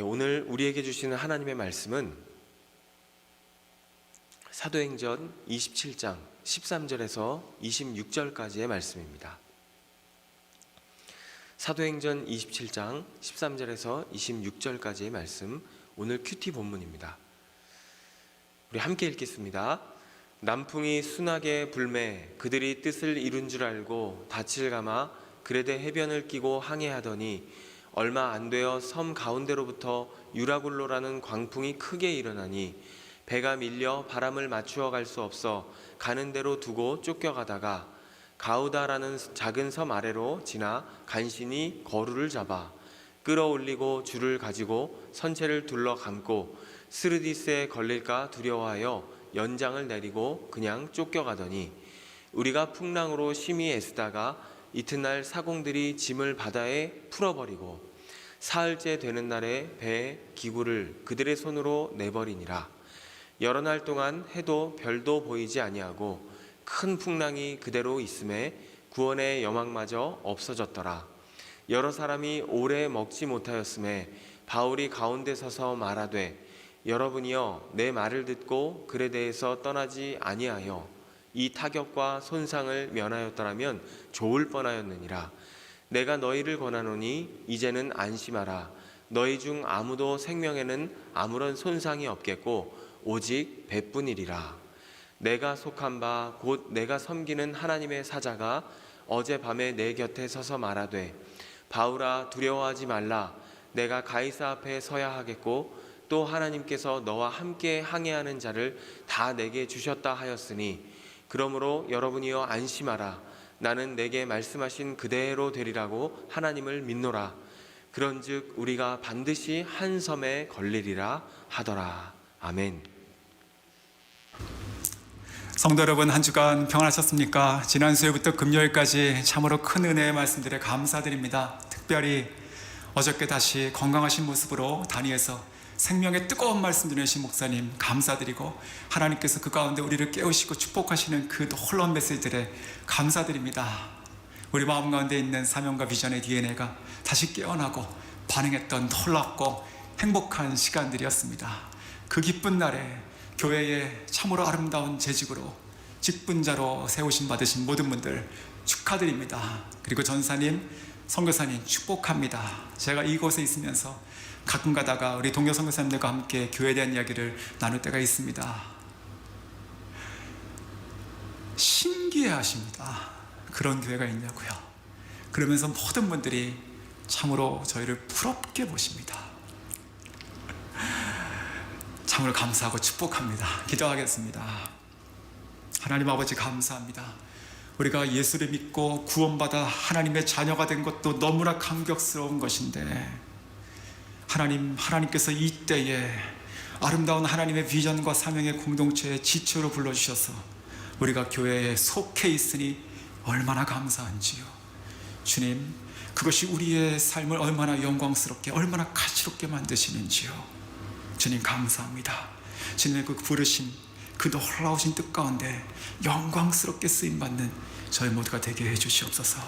오늘 우리에게 주시는 하나님의 말씀은 사도행전 27장 13절에서 26절까지의 말씀입니다. 사도행전 27장 13절에서 26절까지의 말씀, 오늘 큐티 본문입니다. 우리 함께 읽겠습니다. 남풍이 순하게 불매 그들이 뜻을 이룬 줄 알고 닻을 감아 그레데 해변을 끼고 항해하더니 얼마 안 되어 섬 가운데로부터 유라굴로라는 광풍이 크게 일어나니 배가 밀려 바람을 맞추어 갈 수 없어 가는 대로 두고 쫓겨가다가 가우다라는 작은 섬 아래로 지나 간신히 거루를 잡아 끌어올리고 줄을 가지고 선체를 둘러 감고 스르디스에 걸릴까 두려워하여 연장을 내리고 그냥 쫓겨가더니 우리가 풍랑으로 심히 애쓰다가 이튿날 사공들이 짐을 바다에 풀어버리고 사흘째 되는 날에 배의 기구를 그들의 손으로 내버리니라. 여러 날 동안 해도 별도 보이지 아니하고 큰 풍랑이 그대로 있음에 구원의 여망마저 없어졌더라. 여러 사람이 오래 먹지 못하였음에 바울이 가운데 서서 말하되 여러분이여 내 말을 듣고 그레데에서 떠나지 아니하여 이 타격과 손상을 면하였더라면 좋을 뻔하였느니라. 내가 너희를 권하노니 이제는 안심하라. 너희 중 아무도 생명에는 아무런 손상이 없겠고 오직 배뿐이리라. 내가 속한 바 곧 내가 섬기는 하나님의 사자가 어젯밤에 내 곁에 서서 말하되 바울아 두려워하지 말라. 내가 가이사 앞에 서야 하겠고 또 하나님께서 너와 함께 항해하는 자를 다 내게 주셨다 하였으니 그러므로 여러분이여 안심하라. 나는 내게 말씀하신 그대로 되리라고 하나님을 믿노라. 그런즉 우리가 반드시 한 섬에 걸리리라 하더라. 아멘. 성도 여러분, 한 주간 평안하셨습니까? 지난 수요일부터 금요일까지 참으로 큰 은혜의 말씀들에 감사드립니다. 특별히 어저께 다시 건강하신 모습으로 단위에서 생명의 뜨거운 말씀 전해주신 목사님 감사드리고, 하나님께서 그 가운데 우리를 깨우시고 축복하시는 그 놀라운 메시지들에 감사드립니다. 우리 마음 가운데 있는 사명과 비전의 DNA가 다시 깨어나고 반응했던 놀랍고 행복한 시간들이었습니다. 그 기쁜 날에 교회에 참으로 아름다운 재직으로 직분자로 세우심 받으신 모든 분들 축하드립니다. 그리고 전사님, 선교사님 축복합니다. 제가 이곳에 있으면서 가끔 가다가 우리 동료 선교사님들과 함께 교회에 대한 이야기를 나눌 때가 있습니다. 신기해하십니다. 그런 교회가 있냐고요. 그러면서 모든 분들이 참으로 저희를 부럽게 보십니다. 참으로 감사하고 축복합니다. 기도하겠습니다. 하나님 아버지 감사합니다. 우리가 예수를 믿고 구원받아 하나님의 자녀가 된 것도 너무나 감격스러운 것인데, 하나님께서 이때에 아름다운 하나님의 비전과 사명의 공동체의 지체로 불러주셔서 우리가 교회에 속해 있으니 얼마나 감사한지요. 주님, 그것이 우리의 삶을 얼마나 영광스럽게, 얼마나 가치롭게 만드시는지요. 주님 감사합니다. 주님의 그 부르심, 그 놀라우신 뜻 가운데 영광스럽게 쓰임받는 저희 모두가 되게 해주시옵소서.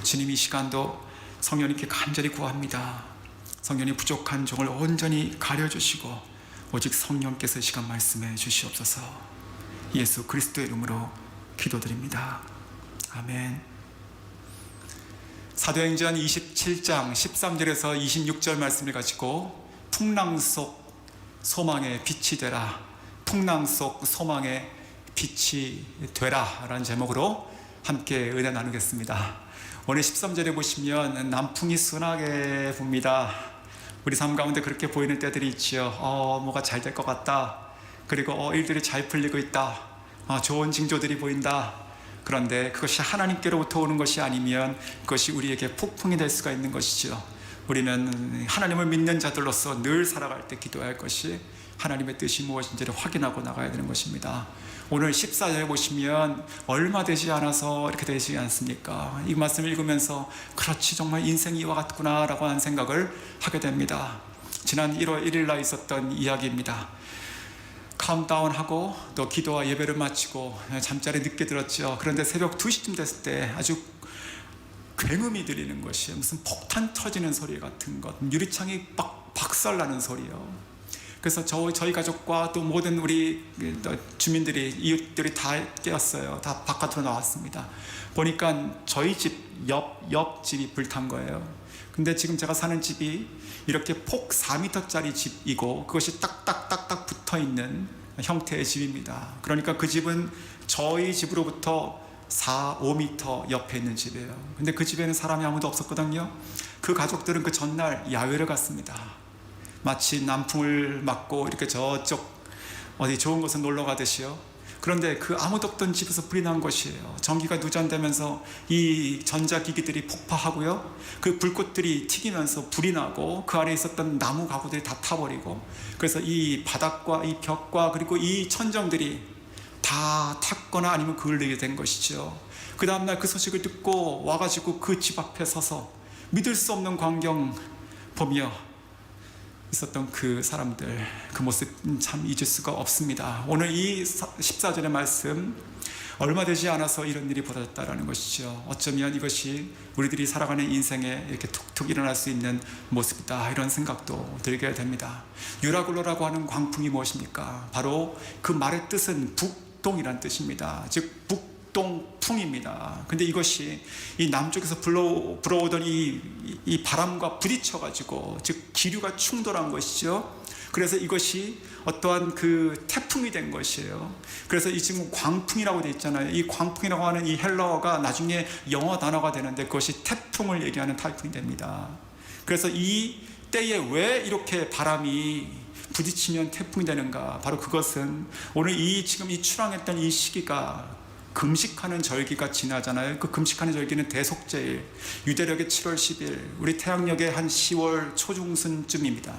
주님, 이 시간도 성령님께 간절히 구합니다. 성령이 부족한 종을 온전히 가려주시고 오직 성령께서 이 시간 말씀해 주시옵소서. 예수 그리스도의 이름으로 기도드립니다. 아멘. 사도행전 27장 13절에서 26절 말씀을 가지고 풍랑 속 소망의 빛이 되라, 풍랑 속 소망의 빛이 되라 라는 제목으로 함께 은혜 나누겠습니다. 오늘 13절에 보시면 남풍이 순하게 붑니다. 우리 삶 가운데 그렇게 보이는 때들이 있지요. 뭐가 잘 될 것 같다. 그리고 일들이 잘 풀리고 있다. 좋은 징조들이 보인다. 그런데 그것이 하나님께로부터 오는 것이 아니면 그것이 우리에게 폭풍이 될 수가 있는 것이죠. 우리는 하나님을 믿는 자들로서 늘 살아갈 때 기도해야 할 것이 하나님의 뜻이 무엇인지를 확인하고 나가야 되는 것입니다. 오늘 14절에 보시면 얼마 되지 않아서 이렇게 되지 않습니까? 이 말씀을 읽으면서 그렇지, 정말 인생이 이와 같구나 라고 하는 생각을 하게 됩니다. 지난 1월 1일 날 있었던 이야기입니다. 카운트다운하고 또 기도와 예배를 마치고 잠자리 늦게 들었죠. 그런데 새벽 2시쯤 됐을 때 아주 굉음이 들리는 것이 무슨 폭탄 터지는 소리 같은 것, 유리창이 막 박살나는 소리요. 그래서 저희 가족과 또 모든 우리 주민들이, 이웃들이 다 깨었어요. 다 바깥으로 나왔습니다. 보니까 저희 집 옆집이 불탄 거예요. 근데 지금 제가 사는 집이 이렇게 폭 4m짜리 집이고 그것이 딱딱딱딱 붙어있는 형태의 집입니다. 그러니까 그 집은 저희 집으로부터 5m 옆에 있는 집이에요. 근데 그 집에는 사람이 아무도 없었거든요. 그 가족들은 그 전날 야외를 갔습니다. 마치 남풍을 맞고 이렇게 저쪽 어디 좋은 곳에 놀러 가듯이요. 그런데 그 아무도 없던 집에서 불이 난 것이에요. 전기가 누전되면서 이 전자기기들이 폭파하고요. 그 불꽃들이 튀기면서 불이 나고 그 안에 있었던 나무 가구들이 다 타버리고, 그래서 이 바닥과 이 벽과 그리고 이 천정들이 다 탔거나 아니면 그을리게 된 것이죠. 그 다음날 그 소식을 듣고 와가지고 그 집 앞에 서서 믿을 수 없는 광경 보며 있었던 그 사람들, 그 모습 참 잊을 수가 없습니다. 오늘 이 14절의 말씀, 얼마 되지 않아서 이런 일이 벌어졌다라는 것이죠. 어쩌면 이것이 우리들이 살아가는 인생에 이렇게 툭툭 일어날 수 있는 모습이다, 이런 생각도 들게 됩니다. 유라굴로라고 하는 광풍이 무엇입니까? 바로 그 말의 뜻은 북동이란 뜻입니다. 즉 북동풍입니다. 근데 이것이 이 남쪽에서 불어오던 이 바람과 부딪혀가지고, 즉 기류가 충돌한 것이죠. 그래서 이것이 어떠한 그 태풍이 된 것이에요. 그래서 이 지금 광풍이라고 되어 있잖아요. 이 광풍이라고 하는 이 헬라어가 나중에 영어 단어가 되는데 그것이 태풍을 얘기하는 타이풍이 됩니다. 그래서 이 때에 왜 이렇게 바람이 부딪히면 태풍이 되는가? 바로 그것은 오늘 지금 이 출항했던 이 시기가 금식하는 절기가 지나잖아요. 그 금식하는 절기는 대속제일, 유대력의 7월 10일, 우리 태양력의 한 10월 초중순쯤입니다.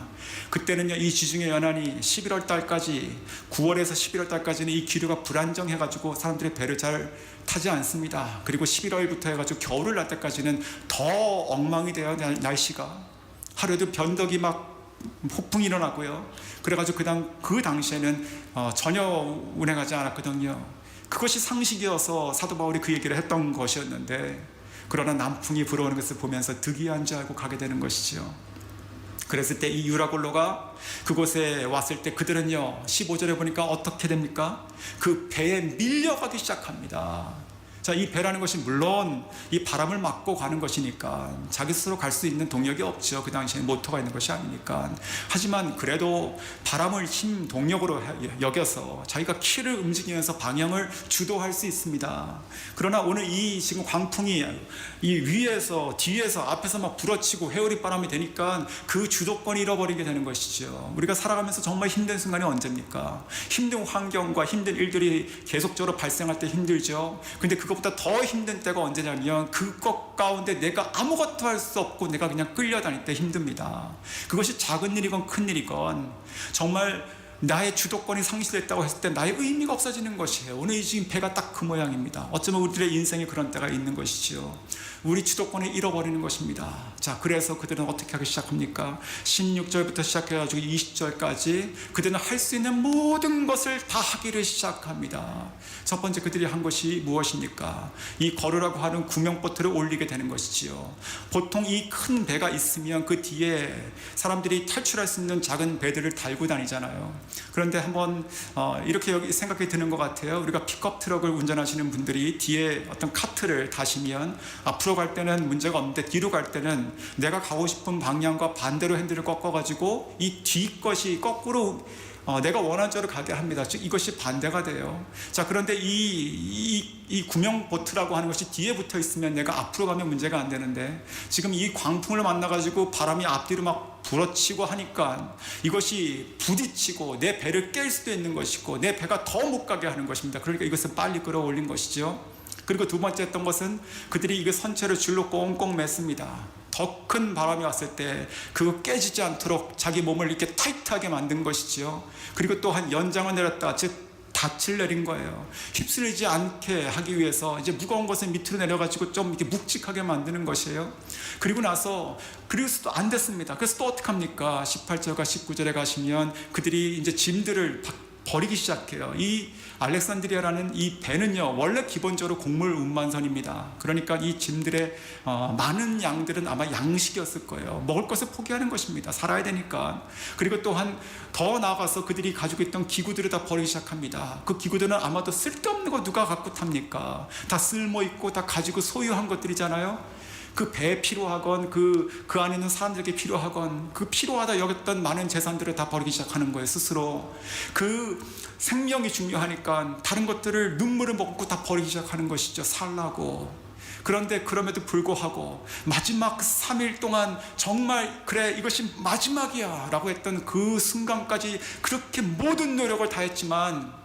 그때는요, 이 지중해 연안이 11월 달까지, 9월에서 11월 달까지는 이 기류가 불안정해가지고 사람들이 배를 잘 타지 않습니다. 그리고 11월부터 해가지고 겨울을 날 때까지는 더 엉망이 돼요. 날씨가 하루에도 변덕이 막 폭풍이 일어나고요. 그래가지고 그 당시에는 전혀 운행하지 않았거든요. 그것이 상식이어서 사도 바울이 그 얘기를 했던 것이었는데, 그러나 남풍이 불어오는 것을 보면서 득이한 줄 알고 가게 되는 것이죠. 그랬을 때 이 유라굴로가 그곳에 왔을 때 그들은요, 15절에 보니까 어떻게 됩니까? 그 배에 밀려가기 시작합니다. 자, 이 배라는 것이 물론 이 바람을 막고 가는 것이니까 자기 스스로 갈 수 있는 동력이 없죠. 그 당시에 모터가 있는 것이 아니니까. 하지만 그래도 바람을 힘 동력으로 여겨서 자기가 키를 움직이면서 방향을 주도할 수 있습니다. 그러나 오늘 이 지금 광풍이 이 위에서 뒤에서 앞에서 막 불어치고 회오리 바람이 되니까 그 주도권을 잃어버리게 되는 것이죠. 우리가 살아가면서 정말 힘든 순간이 언제입니까? 힘든 환경과 힘든 일들이 계속적으로 발생할 때 힘들죠. 근데 그것보다 더 힘든 때가 언제냐면 그것 가운데 내가 아무것도 할 수 없고 내가 그냥 끌려다닐 때 힘듭니다. 그것이 작은 일이건 큰 일이건 정말 나의 주도권이 상실됐다고 했을 때 나의 의미가 없어지는 것이에요. 오늘 이 지금 배가 딱 그 모양입니다. 어쩌면 우리들의 인생에 그런 때가 있는 것이지요. 우리 주도권을 잃어버리는 것입니다. 자, 그래서 그들은 어떻게 하기 시작합니까? 16절부터 시작해가지고 20절까지 그들은 할 수 있는 모든 것을 다 하기를 시작합니다. 첫 번째 그들이 한 것이 무엇입니까? 이 거르라고 하는 구명보트를 올리게 되는 것이지요. 보통 이 큰 배가 있으면 그 뒤에 사람들이 탈출할 수 있는 작은 배들을 달고 다니잖아요. 그런데 한번 이렇게 여기 생각이 드는 것 같아요. 우리가 픽업 트럭을 운전하시는 분들이 뒤에 어떤 카트를 다시면 앞으로 갈 때는 문제가 없는데 뒤로 갈 때는 내가 가고 싶은 방향과 반대로 핸들을 꺾어가지고 이 뒤 것이 거꾸로 내가 원하는 쪽으로 가게 합니다. 즉 이것이 반대가 돼요. 자, 그런데 이 구명보트라고 하는 것이 뒤에 붙어 있으면 내가 앞으로 가면 문제가 안 되는데, 지금 이 광풍을 만나가지고 바람이 앞뒤로 막 불어치고 하니까 이것이 부딪히고 내 배를 깰 수도 있는 것이고 내 배가 더 못 가게 하는 것입니다. 그러니까 이것을 빨리 끌어올린 것이죠. 그리고 두 번째 했던 것은 그들이 이거 선체를 줄로 꽁꽁 맸습니다. 더 큰 바람이 왔을 때 그거 깨지지 않도록 자기 몸을 이렇게 타이트하게 만든 것이지요. 그리고 또한 연장을 내렸다, 즉 닻을 내린 거예요. 휩쓸리지 않게 하기 위해서 이제 무거운 것을 밑으로 내려가지고 좀 이렇게 묵직하게 만드는 것이에요. 그리고 나서 그리고서도 안 됐습니다. 그래서 또 어떻게 합니까? 18절과 19절에 가시면 그들이 이제 짐들을 버리기 시작해요. 이 알렉산드리아라는 이 배는요, 원래 기본적으로 곡물 운반선입니다. 그러니까 이 짐들의 많은 양들은 아마 양식이었을 거예요. 먹을 것을 포기하는 것입니다. 살아야 되니까. 그리고 또한 더 나아가서 그들이 가지고 있던 기구들을 다 버리기 시작합니다. 그 기구들은 아마도 쓸데없는 거 누가 갖고 탑니까? 다 쓸모있고 다 가지고 소유한 것들이잖아요. 그 배에 필요하건 그 안에 있는 사람들에게 필요하건 그 필요하다 여겼던 많은 재산들을 다 버리기 시작하는 거예요. 스스로 그 생명이 중요하니까 다른 것들을 눈물을 먹고 다 버리기 시작하는 것이죠. 살라고. 그런데 그럼에도 불구하고 마지막 3일 동안 정말 그래 이것이 마지막이야 라고 했던 그 순간까지 그렇게 모든 노력을 다했지만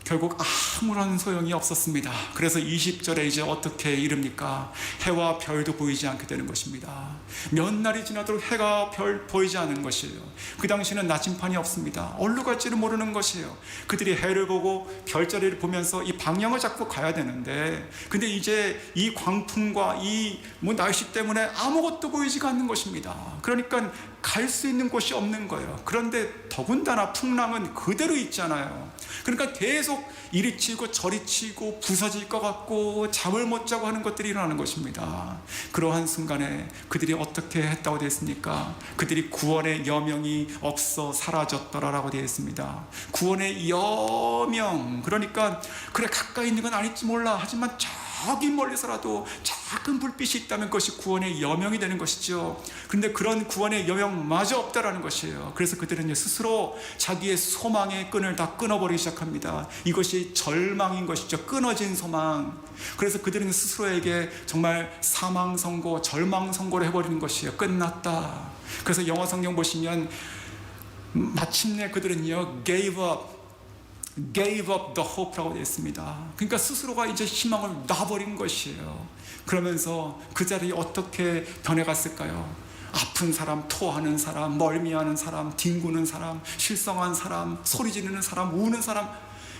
결국 아무런 소용이 없었습니다. 그래서 20절에 이제 어떻게 이릅니까? 해와 별도 보이지 않게 되는 것입니다. 몇 날이 지나도록 해가 별 보이지 않는 것이에요. 그 당시에는 나침판이 없습니다. 어디로 갈지를 모르는 것이에요. 그들이 해를 보고 별자리를 보면서 이 방향을 잡고 가야 되는데 근데 이제 이 광풍과 이 날씨 때문에 아무것도 보이지가 않는 것입니다. 그러니까 갈 수 있는 곳이 없는 거예요. 그런데 더군다나 풍랑은 그대로 있잖아요. 그러니까 계속 이리 치고 저리 치고 부서질 것 같고 잠을 못 자고 하는 것들이 일어나는 것입니다. 그러한 순간에 그들이 어떻게 했다고 되어 있습니까? 그들이 구원의 여명이 없어 사라졌더라라고 되어 있습니다. 구원의 여명, 그러니까 그래 가까이 있는 건 아닐지 몰라 하지만 저기 멀리서라도 작은 불빛이 있다면 그것이 구원의 여명이 되는 것이죠. 그런데 그런 구원의 여명마저 없다라는 것이에요. 그래서 그들은 스스로 자기의 소망의 끈을 다 끊어버리기 시작합니다. 이것이 절망인 것이죠. 끊어진 소망. 그래서 그들은 스스로에게 정말 사망 선고, 절망 선고를 해버리는 것이에요. 끝났다. 그래서 영어 성경 보시면 마침내 그들은요 gave up the hope라고 되어 있습니다. 그러니까 스스로가 이제 희망을 놔버린 것이에요. 그러면서 그 자리에 어떻게 변해갔을까요? 아픈 사람, 토하는 사람, 멀미하는 사람, 뒹구는 사람, 실성한 사람, 소리 지르는 사람, 우는 사람,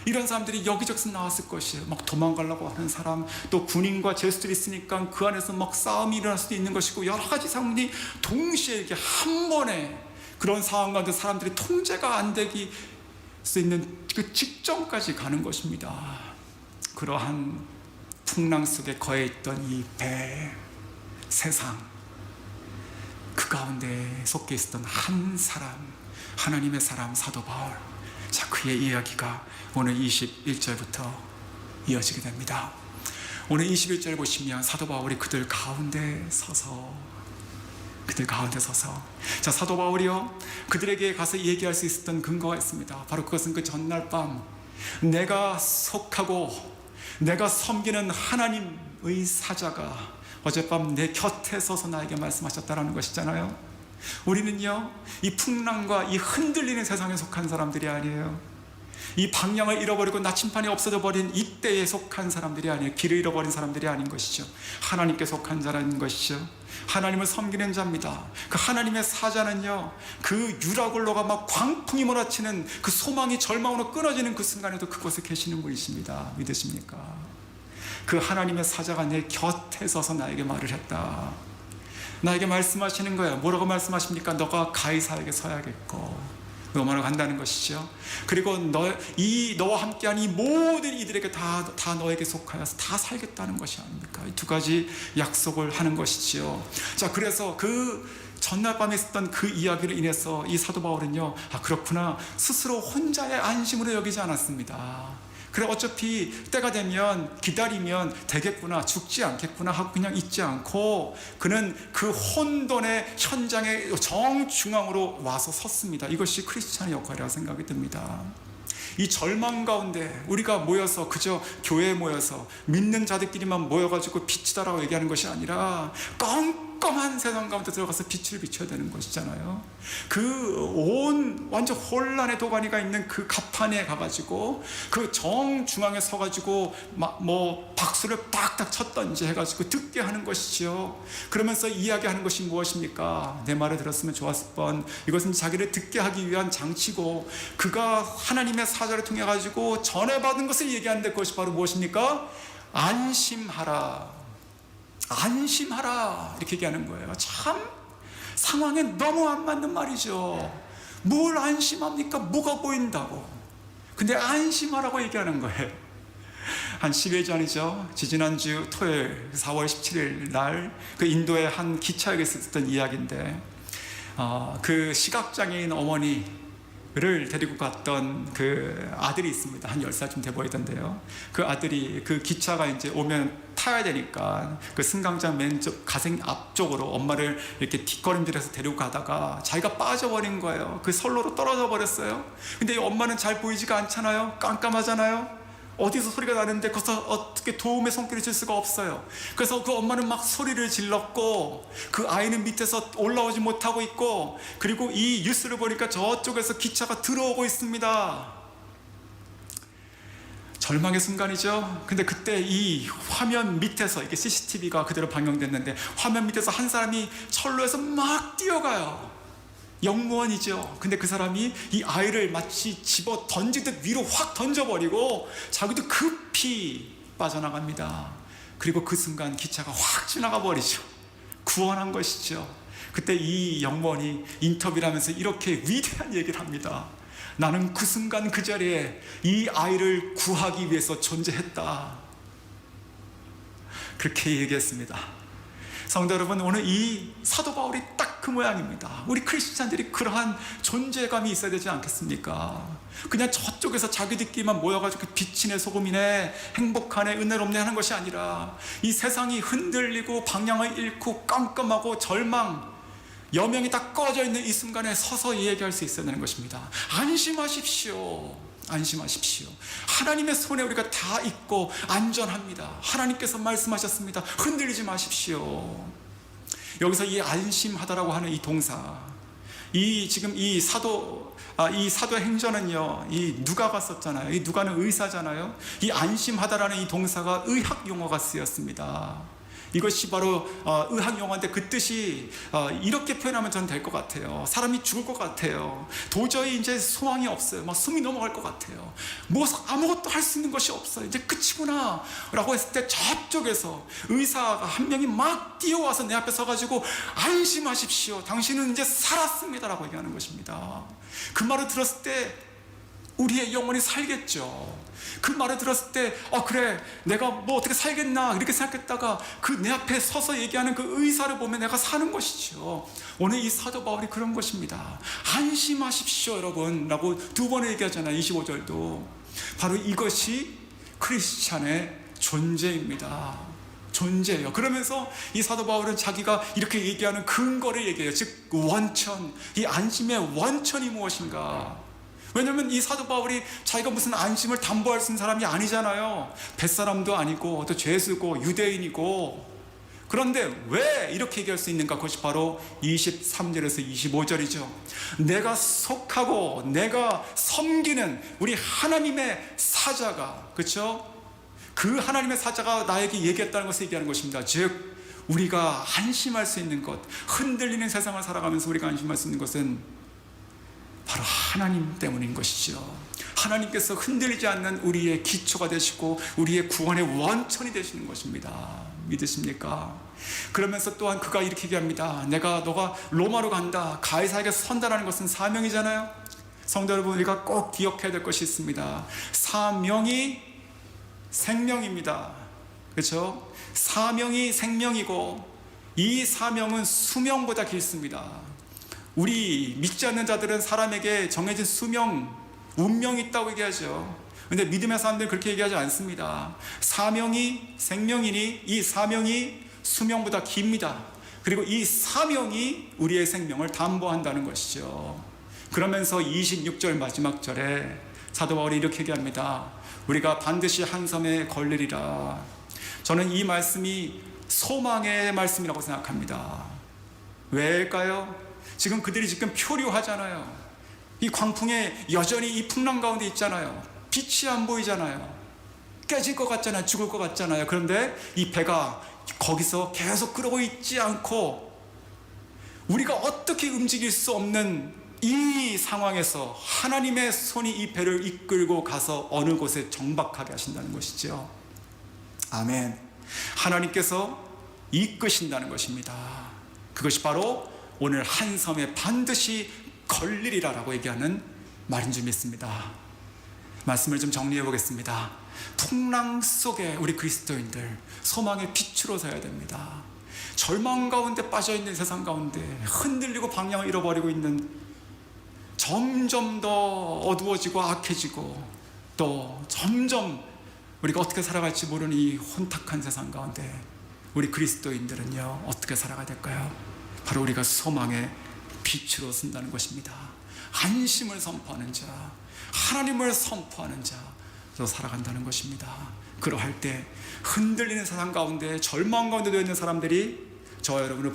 이런 사람들이 여기저기서 나왔을 것이에요. 막 도망가려고 하는 사람, 또 군인과 죄수들이 있으니까 그 안에서 막 싸움이 일어날 수도 있는 것이고 여러 가지 상황이 동시에 이렇게 한 번에 그런 상황 가운데 사람들이 통제가 안 되기 수 있는 그 직전까지 가는 것입니다. 그러한 풍랑 속에 거해 있던 이 배, 세상, 그 가운데 속해 있었던 한 사람, 하나님의 사람 사도 바울. 자, 그의 이야기가 오늘 21절부터 이어지게 됩니다. 오늘 21절 보시면 사도 바울이 그들 가운데 서서 자, 사도 바울이요 그들에게 가서 얘기할 수 있었던 근거가 있습니다. 바로 그것은 그 전날 밤 내가 속하고 내가 섬기는 하나님의 사자가 어젯밤 내 곁에 서서 나에게 말씀하셨다라는 것이잖아요. 우리는요 이 풍랑과 이 흔들리는 세상에 속한 사람들이 아니에요. 이 방향을 잃어버리고 나침판이 없어져 버린 이때에 속한 사람들이 아니에요. 길을 잃어버린 사람들이 아닌 것이죠. 하나님께 속한 자라는 것이죠. 하나님을 섬기는 자입니다. 그 하나님의 사자는요 그 유라굴로가 막 광풍이 몰아치는 그 소망이 절망으로 끊어지는 그 순간에도 그곳에 계시는 분이십니다. 믿으십니까? 그 하나님의 사자가 내 곁에 서서 나에게 말을 했다. 나에게 말씀하시는 거예요. 뭐라고 말씀하십니까? 너가 가이사에게 서야겠고 로마로 간다는 것이죠. 그리고 너와 함께한 이 모든 이들에게 다 너에게 속하여서 다 살겠다는 것이 아닙니까? 이 두 가지 약속을 하는 것이지요. 자, 그래서 그 전날 밤에 있었던 그 이야기를 인해서 이 사도 바울은요, 그렇구나, 스스로 혼자의 안심으로 여기지 않았습니다. 그래 어차피 때가 되면 기다리면 되겠구나, 죽지 않겠구나 하고 그냥 있지 않고 그는 그 혼돈의 현장의 정중앙으로 와서 섰습니다. 이것이 크리스찬의 역할이라고 생각이 듭니다. 이 절망 가운데 우리가 모여서 그저 교회에 모여서 믿는 자들끼리만 모여가지고 빛이다라고 얘기하는 것이 아니라 깜깜한 세상 가운데 들어가서 빛을 비춰야 되는 것이잖아요. 그 온 완전 혼란의 도가니가 있는 그 갑판에 가가지고 그 정중앙에 서가지고 뭐 박수를 빡딱 쳤던지 해가지고 듣게 하는 것이죠. 그러면서 이야기하는 것이 무엇입니까? 내 말을 들었으면 좋았을 뻔. 이것은 자기를 듣게 하기 위한 장치고 그가 하나님의 사자를 통해 가지고 전해받은 것을 얘기하는데 그것이 바로 무엇입니까? 안심하라, 안심하라 이렇게 얘기하는 거예요. 참 상황에 너무 안 맞는 말이죠. 뭘 안심합니까? 뭐가 보인다고. 근데 안심하라고 얘기하는 거예요. 한 10일 전이죠. 지지난주 토요일 4월 17일 날 그 인도의 한 기차역에서 있었던 이야기인데, 그 시각장애인 어머니를 데리고 갔던 그 아들이 있습니다. 한 10살쯤 돼 보이던데요. 그 아들이 그 기차가 이제 오면 타야 되니까 그 승강장 맨쪽 가생 앞쪽으로 엄마를 이렇게 뒷걸음질해서 데리고 가다가 자기가 빠져버린 거예요. 그 선로로 떨어져 버렸어요. 근데 이 엄마는 잘 보이지가 않잖아요. 깜깜하잖아요. 어디서 소리가 나는데 거기서 어떻게 도움의 손길을 줄 수가 없어요. 그래서 그 엄마는 막 소리를 질렀고, 그 아이는 밑에서 올라오지 못하고 있고, 그리고 이 뉴스를 보니까 저쪽에서 기차가 들어오고 있습니다. 절망의 순간이죠. 근데 그때 이 화면 밑에서, 이게 CCTV가 그대로 방영됐는데, 화면 밑에서 한 사람이 철로에서 막 뛰어가요. 영무원이죠. 근데 그 사람이 이 아이를 마치 집어 던지듯 위로 확 던져버리고 자기도 급히 빠져나갑니다. 그리고 그 순간 기차가 확 지나가 버리죠. 구원한 것이죠. 그때 이 영무원이 인터뷰를 하면서 이렇게 위대한 얘기를 합니다. 나는 그 순간 그 자리에 이 아이를 구하기 위해서 존재했다. 그렇게 얘기했습니다. 성도 여러분, 오늘 이 사도 바울이 딱 그 모양입니다. 우리 크리스찬들이 그러한 존재감이 있어야 되지 않겠습니까? 그냥 저쪽에서 자기들끼리만 모여가지고 빛이네 소금이네 행복하네 은혜롭네 하는 것이 아니라, 이 세상이 흔들리고 방향을 잃고 깜깜하고 절망, 여명이 다 꺼져 있는 이 순간에 서서 얘기할 수 있어야 되는 것입니다. 안심하십시오. 안심하십시오. 하나님의 손에 우리가 다 있고 안전합니다. 하나님께서 말씀하셨습니다. 흔들리지 마십시오. 여기서 이 안심하다라고 하는 이 동사, 지금 이 사도행전은요, 이 누가가 썼잖아요. 이 누가는 의사잖아요. 이 안심하다라는 이 동사가 의학 용어가 쓰였습니다. 이것이 바로 의학 용어인데, 그 뜻이 이렇게 표현하면 저는 될 것 같아요. 사람이 죽을 것 같아요. 도저히 이제 소망이 없어요. 막 숨이 넘어갈 것 같아요. 뭐 아무것도 할 수 있는 것이 없어요. 이제 끝이구나 라고 했을 때, 저쪽에서 의사가 한 명이 막 뛰어와서 내 앞에 서가지고 안심하십시오. 당신은 이제 살았습니다 라고 얘기하는 것입니다. 그 말을 들었을 때 우리의 영혼이 살겠죠. 그 말을 들었을 때 그래, 내가 뭐 어떻게 살겠나 이렇게 생각했다가 그 내 앞에 서서 얘기하는 그 의사를 보면 내가 사는 것이죠. 오늘 이 사도 바울이 그런 것입니다. 안심하십시오 여러분 라고 두 번 얘기하잖아요. 25절도 바로 이것이 크리스찬의 존재입니다. 존재예요. 그러면서 이 사도 바울은 자기가 이렇게 얘기하는 근거를 얘기해요. 즉 원천, 이 안심의 원천이 무엇인가. 왜냐하면 이 사도 바울이 자기가 무슨 안심을 담보할 수 있는 사람이 아니잖아요. 뱃사람도 아니고 또 죄수고 유대인이고. 그런데 왜 이렇게 얘기할 수 있는가? 그것이 바로 23절에서 25절이죠. 내가 속하고 내가 섬기는 우리 하나님의 사자가, 그렇죠? 그 하나님의 사자가 나에게 얘기했다는 것을 얘기하는 것입니다. 즉 우리가 안심할 수 있는 것, 흔들리는 세상을 살아가면서 우리가 안심할 수 있는 것은 바로 하나님 때문인 것이죠. 하나님께서 흔들리지 않는 우리의 기초가 되시고 우리의 구원의 원천이 되시는 것입니다. 믿으십니까? 그러면서 또한 그가 이렇게 얘기합니다. 너가 로마로 간다, 가이사에게 선다라는 것은 사명이잖아요. 성도 여러분, 우리가 꼭 기억해야 될 것이 있습니다. 사명이 생명입니다. 그렇죠? 사명이 생명이고 이 사명은 수명보다 길습니다. 우리 믿지 않는 자들은 사람에게 정해진 수명, 운명이 있다고 얘기하죠. 그런데 믿음의 사람들은 그렇게 얘기하지 않습니다. 사명이 생명이니 이 사명이 수명보다 깁니다. 그리고 이 사명이 우리의 생명을 담보한다는 것이죠. 그러면서 26절 마지막 절에 사도 바울이 이렇게 얘기합니다. 우리가 반드시 한 섬에 걸리리라. 저는 이 말씀이 소망의 말씀이라고 생각합니다. 왜일까요? 지금 그들이 지금 표류하잖아요. 이 광풍에 여전히 이 풍랑 가운데 있잖아요. 빛이 안 보이잖아요. 깨질 것 같잖아요. 죽을 것 같잖아요. 그런데 이 배가 거기서 계속 끓고 있지 않고 우리가 어떻게 움직일 수 없는 이 상황에서 하나님의 손이 이 배를 이끌고 가서 어느 곳에 정박하게 하신다는 것이죠. 아멘. 하나님께서 이끄신다는 것입니다. 그것이 바로 오늘 한 섬에 반드시 걸리리라라고 얘기하는 말인 줄 믿습니다. 말씀을 좀 정리해 보겠습니다. 풍랑 속에 우리 그리스도인들 소망의 빛으로 서야 됩니다. 절망 가운데 빠져있는 세상 가운데 흔들리고 방향을 잃어버리고 있는, 점점 더 어두워지고 악해지고 또 점점 우리가 어떻게 살아갈지 모르는 이 혼탁한 세상 가운데 우리 그리스도인들은요, 어떻게 살아가야 될까요? 바로 우리가 소망의 빛으로 쓴다는 것입니다. 안심을 선포하는 자, 하나님을 선포하는 자로 살아간다는 것입니다. 그러할 때 흔들리는 세상 가운데 절망 가운데 놓여 있는 사람들이 저와 여러분을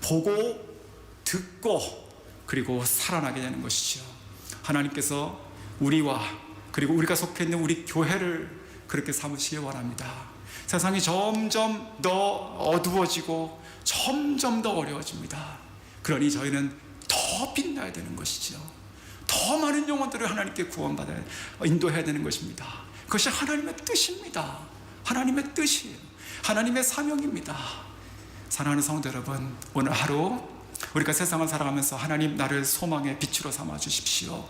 보고 듣고 그리고 살아나게 되는 것이죠. 하나님께서 우리와 그리고 우리가 속해 있는 우리 교회를 그렇게 삼으시기 원합니다. 세상이 점점 더 어두워지고 점점 더 어려워집니다. 그러니 저희는 더 빛나야 되는 것이죠. 더 많은 영혼들을 하나님께 구원받아야, 인도해야 되는 것입니다. 그것이 하나님의 뜻입니다. 하나님의 뜻이에요. 하나님의 사명입니다. 사랑하는 성도 여러분, 오늘 하루 우리가 세상을 살아가면서 하나님, 나를 소망의 빛으로 삼아 주십시오.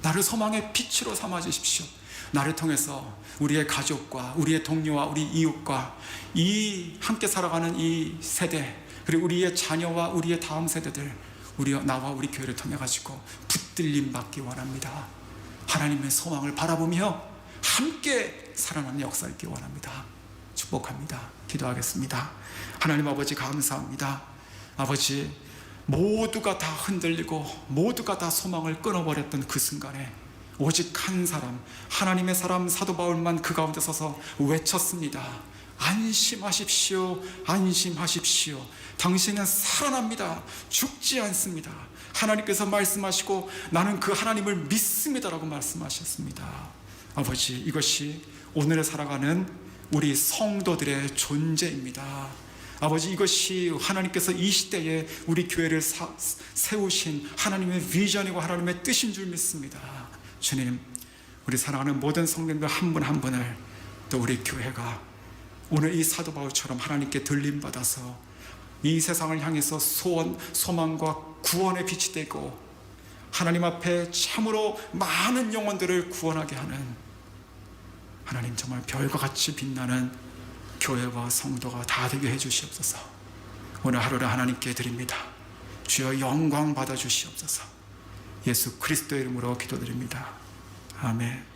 나를 소망의 빛으로 삼아 주십시오. 나를 통해서 우리의 가족과 우리의 동료와 우리 이웃과 이 함께 살아가는 이 세대, 그리고 우리의 자녀와 우리의 다음 세대들, 나와 우리 교회를 통해 가지고 붙들림 받기 원합니다. 하나님의 소망을 바라보며 함께 살아나는 역사 있기 원합니다. 축복합니다. 기도하겠습니다. 하나님 아버지, 감사합니다. 아버지, 모두가 다 흔들리고 모두가 다 소망을 끊어버렸던 그 순간에 오직 한 사람, 하나님의 사람 사도 바울만 그 가운데 서서 외쳤습니다. 안심하십시오. 안심하십시오. 당신은 살아납니다. 죽지 않습니다. 하나님께서 말씀하시고 나는 그 하나님을 믿습니다라고 말씀하셨습니다. 아버지, 이것이 오늘 살아가는 우리 성도들의 존재입니다. 아버지, 이것이 하나님께서 이 시대에 우리 교회를 세우신 하나님의 비전이고 하나님의 뜻인 줄 믿습니다. 주님, 우리 사랑하는 모든 성도님들 한 분 한 분을, 또 우리 교회가 오늘 이 사도 바울처럼 하나님께 들림받아서 이 세상을 향해서 소망과 구원의 빛이 되고 하나님 앞에 참으로 많은 영혼들을 구원하게 하는, 하나님 정말 별과 같이 빛나는 교회와 성도가 다 되게 해주시옵소서. 오늘 하루를 하나님께 드립니다. 주여 영광 받아 주시옵소서. 예수 그리스도의 이름으로 기도드립니다. 아멘.